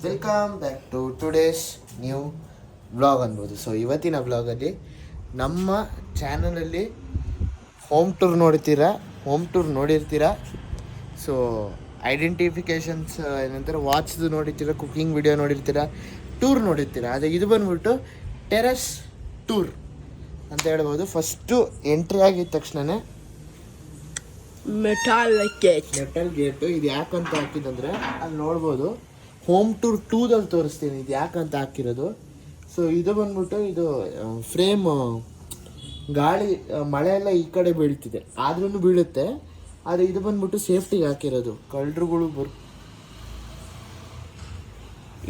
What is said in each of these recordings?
Welcome back to today's new vlog ಅನ್ಬೋದು. So ಇವತ್ತಿನ ವ್ಲಾಗಲ್ಲಿ ನಮ್ಮ ಚಾನಲಲ್ಲಿ ಹೋಮ್ ಟೂರ್ ನೋಡಿರ್ತೀರಾ. ಸೊ ಐಡೆಂಟಿಫಿಕೇಷನ್ಸ್ ಏನಂತಾರೆ ವಾಚ್ದು ನೋಡಿರ್ತೀರ, ಕುಕಿಂಗ್ ವಿಡಿಯೋ ನೋಡಿರ್ತೀರ, ಟೂರ್ ನೋಡಿರ್ತೀರ. ಅದೇ ಇದು ಬಂದ್ಬಿಟ್ಟು ಟೆರೆಸ್ ಟೂರ್ ಅಂತ ಹೇಳ್ಬೋದು. ಫಸ್ಟು ಎಂಟ್ರಿ ಆಗಿದ ತಕ್ಷಣವೇ ಮೆಟಲ್ ಗೇಟು. ಇದು ಯಾಕಂತ ಹಾಕಿದಂದರೆ ಅಲ್ಲಿ ನೋಡ್ಬೋದು, ಹೋಮ್ ಟೂರ್ 2ದಲ್ಲಿ ತೋರಿಸ್ತೀನಿ ಇದು ಯಾಕಂತ ಹಾಕಿರೋದು. ಸೊ ಇದು ಬಂದ್ಬಿಟ್ಟು ಇದು ಫ್ರೇಮ್ ಗಾಳಿ ಮಳೆ ಎಲ್ಲ ಈ ಕಡೆ ಬೀಳ್ತಿದೆ, ಆದ್ರೂ ಬೀಳುತ್ತೆ. ಆದರೆ ಇದು ಬಂದ್ಬಿಟ್ಟು ಸೇಫ್ಟಿಗೆ ಹಾಕಿರೋದು, ಕಳ್ಳರುಗಳು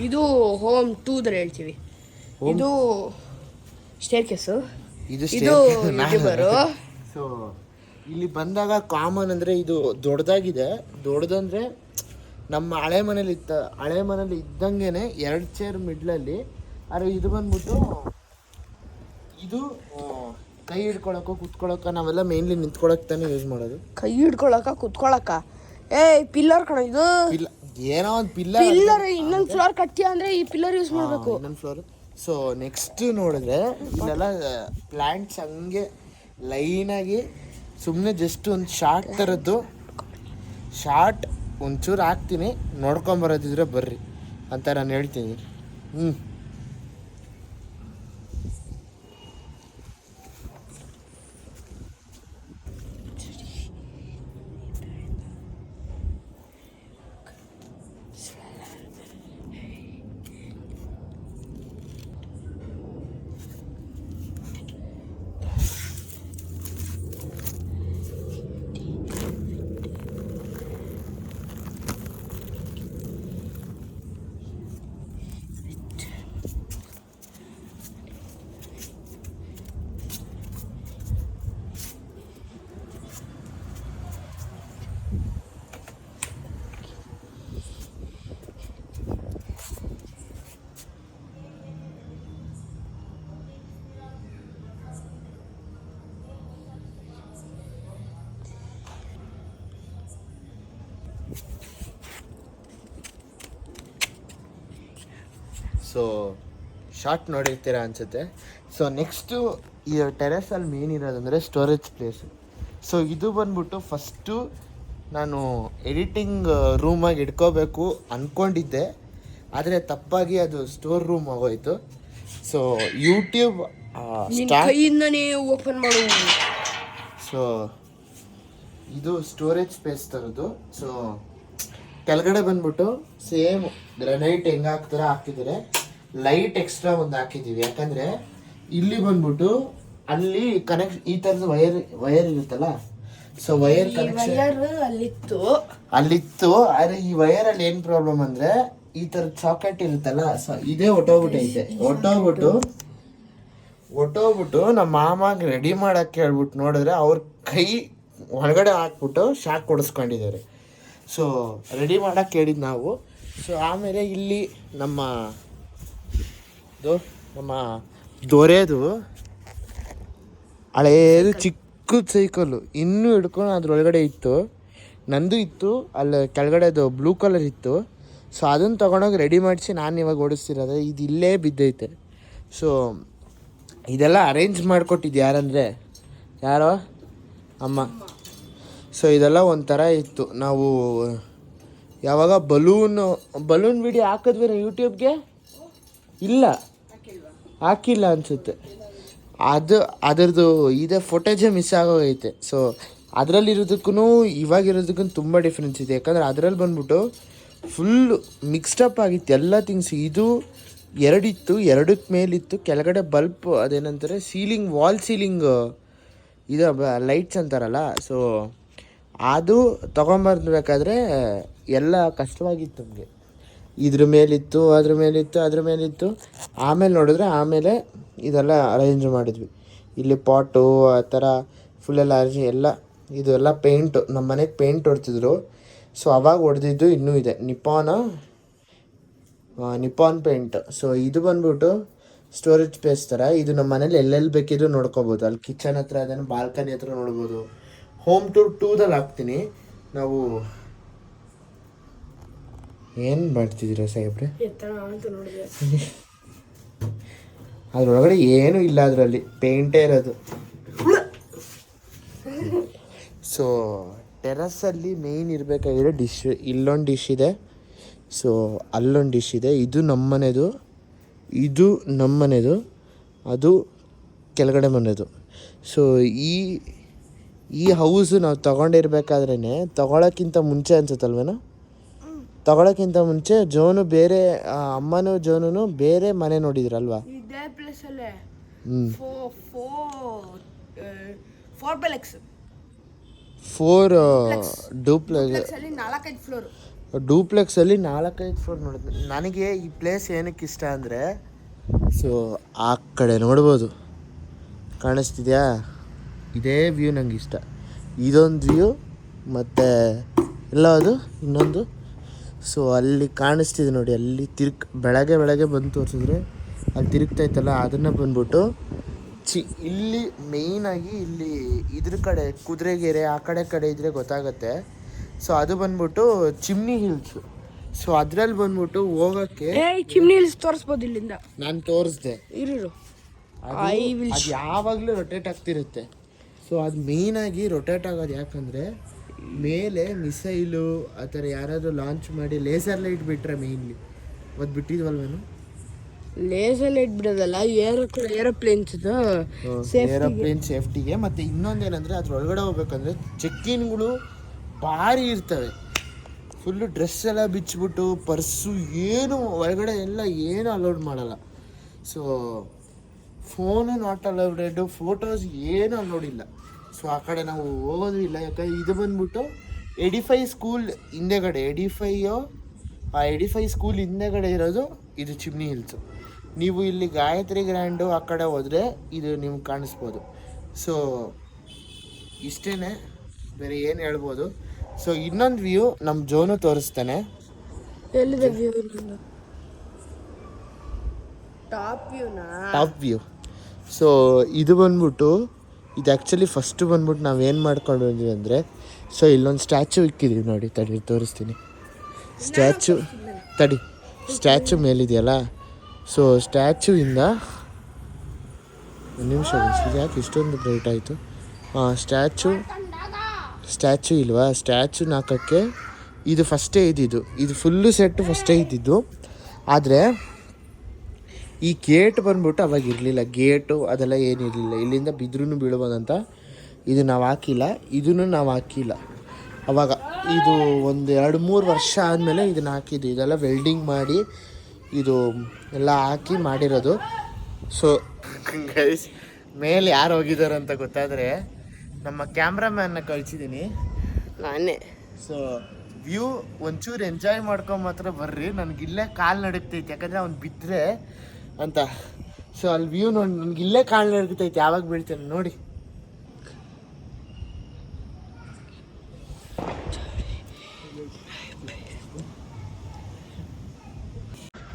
ಇದು ಹೋಮ್ 2ದಲ್ಲಿ ಹೇಳ್ತೀವಿ. ಇದು ಸ್ಟೇರ್ ಕೇಸು, ಇದು ಸೊ ಇಲ್ಲಿ ಬಂದಾಗ ಕಾಮನ್ ಅಂದರೆ ಇದು ದೊಡ್ಡದಂದರೆ ನಮ್ಮ ಹಳೆ ಮನೇಲಿ ಇದ್ದಂಗೆ 2 ಚೇರ್ ಮಿಡ್ಲಲ್ಲಿ. ಆದರೆ ಇದು ಬಂದ್ಬಿಟ್ಟು ಇದು ಕೈ ಹಿಡ್ಕೊಳಕ್ಕೋ ಕುತ್ಕೊಳಕ್ಕ, ನಾವೆಲ್ಲ ಮೇನ್ಲಿ ನಿಂತ್ಕೊಳಕ್ಕೆ ತಾನೇ ಯೂಸ್ ಮಾಡೋದು. ಕೈ ಹಿಡ್ಕೊಳಕ ಕುತ್ಕೊಳಕ ಪಿಲ್ಲರ್ ಕಣ ಇದು. ಏನೋ ಒಂದು ಪಿಲ್ಲರ್ ಇನ್ನೊಂದು ಫ್ಲೋರ್ ಕಟ್ತೀಯ ಅಂದರೆ ಈ ಪಿಲ್ಲರ್ ಯೂಸ್ ಮಾಡಬೇಕು, ಇನ್ನೊಂದು ಫ್ಲೋರ್. ಸೊ ನೆಕ್ಸ್ಟ್ ನೋಡಿದ್ರೆ ಇಲ್ಲೆಲ್ಲ ಪ್ಲ್ಯಾಂಟ್ಸ್ ಹಂಗೆ ಲೈನಾಗಿ ಸುಮ್ಮನೆ ಜಸ್ಟ್ ಒಂದು ಶಾರ್ಟ್ ಒಂಚೂರು ಹಾಕ್ತೀನಿ, ನೋಡ್ಕೊಂಬರೋದಿದ್ರೆ ಬರ್ರಿ ಅಂತ ನಾನು ಹೇಳ್ತೀನಿ. ಸೊ ಶಾರ್ಟ್ ನೋಡಿರ್ತೀರ ಅನಿಸುತ್ತೆ. ಸೊ ನೆಕ್ಸ್ಟು ಈ ಟೆರೆಸಲ್ಲಿ ಮೇನ್ ಇರೋದಂದರೆ ಸ್ಟೋರೇಜ್ ಪ್ಲೇಸು. ಸೊ ಇದು ಬಂದ್ಬಿಟ್ಟು ಫಸ್ಟು ನಾನು ಎಡಿಟಿಂಗ್ ರೂಮಾಗಿ ಇಟ್ಕೋಬೇಕು ಅಂದ್ಕೊಂಡಿದ್ದೆ, ಆದರೆ ತಪ್ಪಾಗಿ ಅದು ಸ್ಟೋರ್ ರೂಮ್ ಆಗೋಯ್ತು. ಸೊ ಯೂಟ್ಯೂಬ್ ಓಪನ್ ಮಾಡು. ಸೊ ಇದು ಸ್ಟೋರೇಜ್ ಸ್ಪೇಸ್ ತರೋದು. ಸೊ ಕೆಳಗಡೆ ಬಂದ್ಬಿಟ್ಟು ಸೇಮ್ ಗ್ರನೈಟ್ ಹೆಂಗೆ ಹಾಕಿದ್ದಾರೆ, ಲೈಟ್ ಎಕ್ಸ್ಟ್ರಾ ಒಂದು ಹಾಕಿದ್ದೀವಿ. ಯಾಕಂದರೆ ಇಲ್ಲಿ ಬಂದ್ಬಿಟ್ಟು ಅಲ್ಲಿ ಈ ಥರದ ವಯರ್ ಇರುತ್ತಲ್ಲ, ಸೊ ವಯರ್ ಕನೆಕ್ಷನ್ ಅಲ್ಲಿತ್ತು. ಆದರೆ ಈ ವಯರಲ್ಲಿ ಏನು ಪ್ರಾಬ್ಲಮ್ ಅಂದರೆ ಈ ಥರದ ಸಾಕೆಟ್ ಇರುತ್ತಲ್ಲ, ಸೊ ಇದೇ ಒಟ್ಟೋಗ್ಬಿಟ್ಟು ನಮ್ಮ ಮಾಮಾಗೆ ರೆಡಿ ಮಾಡೋಕ್ಕೆ ಹೇಳ್ಬಿಟ್ಟು ನೋಡಿದ್ರೆ ಅವ್ರ ಕೈ ಒಳಗಡೆ ಹಾಕ್ಬಿಟ್ಟು ಶಾಕ್ ಕೊಡಿಸ್ಕೊಂಡಿದ್ದಾರೆ. ಸೊ ರೆಡಿ ಮಾಡೋಕ್ಕೆ ಹೇಳಿದ್ದು ನಾವು. ಸೊ ಆಮೇಲೆ ಇಲ್ಲಿ ನಮ್ಮ ದೊರೆದು ಹಳೇದು ಚಿಕ್ಕ ಸೈಕಲ್ಲು ಇನ್ನೂ ಹಿಡ್ಕೊಂಡು ಅದ್ರೊಳಗಡೆ ಇತ್ತು, ನಂದು ಇತ್ತು, ಅಲ್ಲಿ ಕೆಳಗಡೆದು ಬ್ಲೂ ಕಲರ್ ಇತ್ತು. ಸೊ ಅದನ್ನು ತೊಗೊಂಡೋಗಿ ರೆಡಿ ಮಾಡಿಸಿ ನಾನು ಇವಾಗ ಓಡಿಸ್ತಿರೋದು. ಇದು ಇಲ್ಲೇ ಬಿದ್ದೈತೆ. ಸೊ ಇದೆಲ್ಲ ಅರೇಂಜ್ ಮಾಡಿಕೊಟ್ಟಿದ್ದು ಯಾರೋ ಅಮ್ಮ. ಸೊ ಇದೆಲ್ಲ ಒಂಥರ ಇತ್ತು. ನಾವು ಯಾವಾಗ ಬಲೂನ್ ವಿಡಿಯೋ ಹಾಕಿದ್ವಿ ಯೂಟ್ಯೂಬ್ಗೆ, ಹಾಕಿಲ್ಲ ಅನಿಸುತ್ತೆ. ಅದರದ್ದು ಇದೇ ಫೋಟೇಜೇ ಮಿಸ್ ಆಗೋಗೈತೆ. ಸೊ ಅದರಲ್ಲಿರೋದಕ್ಕೂ ಇವಾಗಿರೋದಕ್ಕೂ ತುಂಬ ಡಿಫ್ರೆನ್ಸ್ ಇದೆ. ಯಾಕಂದರೆ ಅದರಲ್ಲಿ ಬಂದ್ಬಿಟ್ಟು ಫುಲ್ಲು ಮಿಕ್ಸ್ಡಪ್ ಆಗಿತ್ತು ಎಲ್ಲ ಥಿಂಗ್ಸ್. ಇದು 2 ಇತ್ತು, 2ಕ್ಕೆ ಮೇಲಿತ್ತು, ಕೆಳಗಡೆ ಬಲ್ಪ್ ಅದೇನಂತಾರೆ ವಾಲ್ ಸೀಲಿಂಗ್ ಇದು ಲೈಟ್ಸ್ ಅಂತಾರಲ್ಲ. ಸೊ ಅದು ತೊಗೊಂಬರ್ಬೇಕಾದ್ರೆ ಎಲ್ಲ ಕಷ್ಟವಾಗಿತ್ತು ನಮಗೆ. ಇದ್ರ ಮೇಲಿತ್ತು, ಅದ್ರ ಮೇಲಿತ್ತು. ಆಮೇಲೆ ಇದೆಲ್ಲ ಅರೇಂಜ್ ಮಾಡಿದ್ವಿ. ಇಲ್ಲಿ ಪಾಟು ಆ ಥರ ಫುಲ್ಲೆಲ್ಲ ಎಲ್ಲ ಇದೆಲ್ಲ ಪೇಂಟು, ನಮ್ಮ ಮನೆಗೆ ಪೇಂಟ್ ಹೊಡ್ತಿದ್ರು. ಸೊ ಅವಾಗ ಹೊಡೆದಿದ್ದು ಇನ್ನೂ ಇದೆ, ನಿಪಾನ್ ಪೇಂಟ್. ಸೊ ಇದು ಬಂದ್ಬಿಟ್ಟು ಸ್ಟೋರೇಜ್ ಸ್ಪೇಸ್ ಥರ. ಇದು ನಮ್ಮ ಮನೇಲಿ ಎಲ್ಲೆಲ್ಲಿ ಬೇಕಿದ್ರು ನೋಡ್ಕೋಬೋದು. ಅಲ್ಲಿ ಕಿಚನ್ ಹತ್ರ ಅದನ್ನು ಬಾಲ್ಕನಿ ಹತ್ರ ನೋಡ್ಬೋದು. ಹೋಮ್ ಟೂರ್ 2ದಲ್ಲಿ ಹಾಕ್ತೀನಿ. ನಾವು ಏನು ಮಾಡ್ತಿದ್ದೀರಾ ಸಾಹೇಬ್ರೆ? ಎತ್ತಣ ಅಂತ ನೋಡಿದೆ. ಅದ್ರೊಳಗಡೆ ಏನೂ ಇಲ್ಲ, ಅದರಲ್ಲಿ ಪೇಂಟೇ ಇರೋದು. ಸೊ ಟೆರಸಲ್ಲಿ ಮೇಯ್ನ್ ಇರಬೇಕಾಗಿರೋ ಡಿಶ್, ಇಲ್ಲೊಂದು ಡಿಶ್ ಇದೆ, ಸೊ ಅಲ್ಲೊಂದು ಡಿಶ್ ಇದೆ. ಇದು ನಮ್ಮನೆದು, ಇದು ನಮ್ಮನೆದು, ಅದು ಕೆಳಗಡೆ ಮನೆದು. ಸೊ ಈ ಹೌಸು ನಾವು ತೊಗೊಂಡಿರ್ಬೇಕಾದ್ರೇ, ತೊಗೊಳಕ್ಕಿಂತ ಮುಂಚೆ ಅನ್ಸುತ್ತಲ್ವೇನೋ, ತೊಗೊಳಕ್ಕಿಂತ ಮುಂಚೆ ಜೋನು ಬೇರೆ, ಅಮ್ಮನೂ ಜೋನು ಬೇರೆ ಮನೆ ನೋಡಿದ್ರಲ್ವಾ? ಇದೇ ಪ್ಲೇಸಲ್ಲೇ ಹ್ಞೂ 4 ಡೂಪ್ಲೆಕ್ಸ್ ಅಲ್ಲಿ 4-5 ಫ್ಲೋರ್. ಡೂಪ್ಲೆಕ್ಸಲ್ಲಿ 4-5 ಫ್ಲೋರ್ ನೋಡಿದ್ವಿ. ನನಗೆ ಈ ಪ್ಲೇಸ್ ಏನಕ್ಕೆ ಇಷ್ಟ ಅಂದರೆ, ಸೊ ಆ ಕಡೆ ನೋಡ್ಬೋದು, ಕಾಣಿಸ್ತಿದ್ಯಾ? ಇದೇ ವ್ಯೂ ನಂಗೆ ಇಷ್ಟ. ಇದೊಂದು ವ್ಯೂ, ಮತ್ತು ಎಲ್ಲ ಅದು ಇನ್ನೊಂದು. ಸೊ ಅಲ್ಲಿ ಕಾಣಿಸ್ತಿದೆ ನೋಡಿ, ಅಲ್ಲಿ ಬೆಳಗ್ಗೆ ಬಂದು ತೋರಿಸಿದ್ರೆ ಅಲ್ಲಿ ತಿರುಗ್ತೈತಲ್ಲ, ಅದನ್ನು ಬಂದ್ಬಿಟ್ಟು ಇಲ್ಲಿ ಮೇಯ್ನಾಗಿ ಇಲ್ಲಿ ಇದ್ರ ಕಡೆ ಕುದುರೆಗೆರೆ ಆ ಕಡೆ ಇದ್ರೆ ಗೊತ್ತಾಗತ್ತೆ. ಸೊ ಅದು ಬಂದ್ಬಿಟ್ಟು ಚಿಮ್ನಿ ಹಿಲ್ಸು. ಸೊ ಅದ್ರಲ್ಲಿ ಬಂದ್ಬಿಟ್ಟು ಹೋಗೋಕ್ಕೆ ಚಿಮ್ನಿ ಹಿಲ್ಸ್ ತೋರಿಸ್ಬೋದು ಇಲ್ಲಿಂದ. ನಾನು ತೋರಿಸ್ದೆ, ಇರು ಅದು ಯಾವಾಗಲೂ ರೊಟೇಟ್ ಆಗ್ತಿರುತ್ತೆ. ಸೊ ಅದು ಮೇಯ್ನಾಗಿ ರೊಟೇಟ್ ಆಗೋದು ಯಾಕಂದರೆ, ಮೇಲೆ ಮಿಸೈಲು ಆ ಥರ ಯಾರಾದರೂ ಲಾಂಚ್ ಮಾಡಿ ಲೇಸರ್ ಲೈಟ್ ಬಿಟ್ಟರೆ, ಮೇಯ್ನ್ಲಿ ಅದು ಬಿಟ್ಟಿದ್ವಲ್ವೇನು, ಲೇಸರ್ ಲೈಟ್ ಬಿಡೋದಲ್ಲ, ಏರೋಪ್ಲೇನ್ಸ್ ಸೇಫ್ಟಿಗೆ. ಮತ್ತು ಇನ್ನೊಂದೇನೆಂದರೆ, ಅದ್ರೊಳಗಡೆ ಹೋಗ್ಬೇಕಂದ್ರೆ ಚೆಕ್ಕಿನ್ಗಳು ಭಾರಿ ಇರ್ತವೆ. ಫುಲ್ಲು ಡ್ರೆಸ್ ಎಲ್ಲ ಬಿಚ್ಚಿಬಿಟ್ಟು, ಪರ್ಸು ಏನು ಒಳಗಡೆ ಎಲ್ಲ ಏನು ಅಲೌಡ್ ಮಾಡಲ್ಲ. ಸೊ ಫೋನು ನಾಟ್ ಅಲೌಡೆಡು, ಫೋಟೋಸ್ ಏನು ಅಲೌಡ್ ಇಲ್ಲ. ಸೊ ಆ ಕಡೆ ನಾವು ಹೋಗೋದು ಇಲ್ಲ. ಯಾಕಂದರೆ ಇದು ಬಂದ್ಬಿಟ್ಟು ಎಡಿಫೈ ಸ್ಕೂಲ್ ಹಿಂದೆಗಡೆ, ಎಡಿಫೈ ಸ್ಕೂಲ್ ಹಿಂದೆಗಡೆ ಇರೋದು ಇದು ಚಿಮ್ನಿ ಹಿಲ್ಸು. ನೀವು ಇಲ್ಲಿ ಗಾಯತ್ರಿ ಗ್ರ್ಯಾಂಡು ಆ ಕಡೆ ಹೋದರೆ ಇದು ನಿಮ್ಗೆ ಕಾಣಿಸ್ಬೋದು. ಸೊ ಇಷ್ಟೇ, ಬೇರೆ ಏನು ಹೇಳ್ಬೋದು. ಸೊ ಇನ್ನೊಂದು ವ್ಯೂ ನಮ್ಮ ಜೋನು ತೋರಿಸ್ತಾನೆ. ಎಲ್ಲಿದೆ ವ್ಯೂ? Top view. ಸೊ ಇದು ಬಂದ್ಬಿಟ್ಟು, ಇದು ಆ್ಯಕ್ಚುಲಿ ಫಸ್ಟು ಬಂದ್ಬಿಟ್ಟು ನಾವೇನು ಮಾಡ್ಕೊಂಡು ಬಂದ್ವಿ ಅಂದರೆ, ಸೊ ಇಲ್ಲೊಂದು ಸ್ಟ್ಯಾಚು ಇಕ್ಕಿದ್ದೀವಿ ನೋಡಿ, ತಡಿ ತೋರಿಸ್ತೀನಿ. ಸ್ಟ್ಯಾಚು ಮೇಲಿದೆಯಲ್ಲ, ಸೊ ಸ್ಟ್ಯಾಚುವಿಂದ ಒಂದು ನಿಮಿಷ, ಇದು ಯಾಕೆ ಇಷ್ಟೊಂದು ಬ್ರೈಟ್ ಆಯಿತು? ಸ್ಟ್ಯಾಚು ಇಲ್ವಾ? ಸ್ಟ್ಯಾಚು ಹಾಕೋಕ್ಕೆ ಇದು ಫಸ್ಟೇ ಇದು ಫುಲ್ಲು ಸೆಟ್ಟು ಫಸ್ಟೇ ಇದ್ದಿದ್ದು. ಆದರೆ ಈ ಗೇಟ್ ಬಂದ್ಬಿಟ್ಟು ಅವಾಗ ಇರಲಿಲ್ಲ, ಗೇಟು ಅದೆಲ್ಲ ಏನಿರಲಿಲ್ಲ. ಇಲ್ಲಿಂದ ಬಿದ್ರೂ ಬೀಳ್ಬೋದಂತ ಇದು ನಾವು ಹಾಕಿಲ್ಲ, ಇದನ್ನು ನಾವು ಹಾಕಿಲ್ಲ ಅವಾಗ. ಇದು ಒಂದು 2-3 ವರ್ಷ ಆದಮೇಲೆ ಇದನ್ನು ಹಾಕಿದ್ದು. ಇದೆಲ್ಲ ವೆಲ್ಡಿಂಗ್ ಮಾಡಿ ಇದು ಎಲ್ಲ ಹಾಕಿ ಮಾಡಿರೋದು. ಸೊ ಗೈಸ್, ಮೇಲೆ ಯಾರು ಹೋಗಿದ್ದಾರೆ ಅಂತ ಗೊತ್ತಾದರೆ ನಮ್ಮ ಕ್ಯಾಮ್ರಾಮ್ಯಾನ್ನ ಕಳಿಸಿದ್ದೀನಿ ನಾನೇ. ಸೊ ವ್ಯೂ ಒಂಚೂರು ಎಂಜಾಯ್ ಮಾಡ್ಕೊಂಡು ಮಾತ್ರ ಬರ್ರಿ. ನನಗಿಲ್ಲೇ ಕಾಲು ನಡುಕ್ತೈತೆ, ಯಾಕಂದರೆ ಅವ್ನು ಬಿದ್ದರೆ ಅಂತ. ಸೊ ಅಲ್ಲಿ ವ್ಯೂ ನೋಡಿ, ನನಗಿಲ್ಲೇ ಕಾಲು ನಡುಕ್ತೈತೆ, ಯಾವಾಗ ಬೀಳ್ತೇನೆ ನೋಡಿ.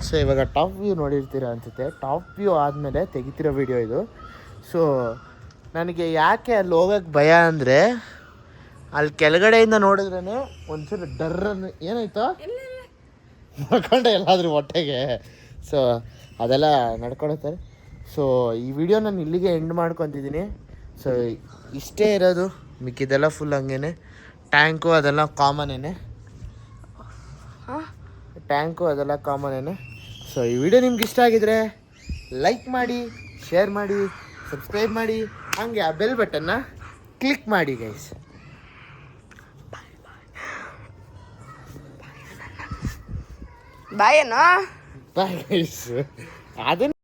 ಸೊ ಇವಾಗ ಟಾಪ್ ವ್ಯೂ ನೋಡಿರ್ತೀರ ಅನಿಸುತ್ತೆ. ಟಾಪ್ ವ್ಯೂ ಆದಮೇಲೆ ತೆಗಿತಿರೋ ವಿಡಿಯೋ ಇದು. ಸೊ ನನಗೆ ಯಾಕೆ ಅಲ್ಲಿ ಹೋಗೋಕ್ಕೆ ಭಯ ಅಂದರೆ, ಅಲ್ಲಿ ಕೆಳಗಡೆಯಿಂದ ನೋಡಿದ್ರೇ ಒಂಚೂರು ಡರ್ರನ್ನು ಏನಾಯ್ತು ನಡ್ಕೊಂಡೆ ಎಲ್ಲಾದರೂ ಹೊಟ್ಟೆಗೆ. ಸೊ ಅದೆಲ್ಲ ನಡ್ಕೊಳ್ತಾರೆ. ಸೊ ಈ ವಿಡಿಯೋ ನಾನು ಇಲ್ಲಿಗೆ ಎಂಡ್ ಮಾಡ್ಕೊತಿದ್ದೀನಿ. ಸೊ ಇಷ್ಟೇ ಇರೋದು, ಮಿಕ್ಕಿದೆಲ್ಲ ಫುಲ್ ಹಂಗೇನೆ. ಟ್ಯಾಂಕು ಅದೆಲ್ಲ ಕಾಮನೇನೆ, ಸೊ ಈ ವಿಡಿಯೋ ನಿಮ್ಗೆ ಇಷ್ಟ ಆಗಿದ್ರೆ ಲೈಕ್ ಮಾಡಿ, ಶೇರ್ ಮಾಡಿ, ಸಬ್ಸ್ಕ್ರೈಬ್ ಮಾಡಿ, ಹಾಗೆ ಆ ಬೆಲ್ ಬಟನ್ನ ಕ್ಲಿಕ್ ಮಾಡಿ ಗೈಸ್. Bye guys. ಅದನ್ನು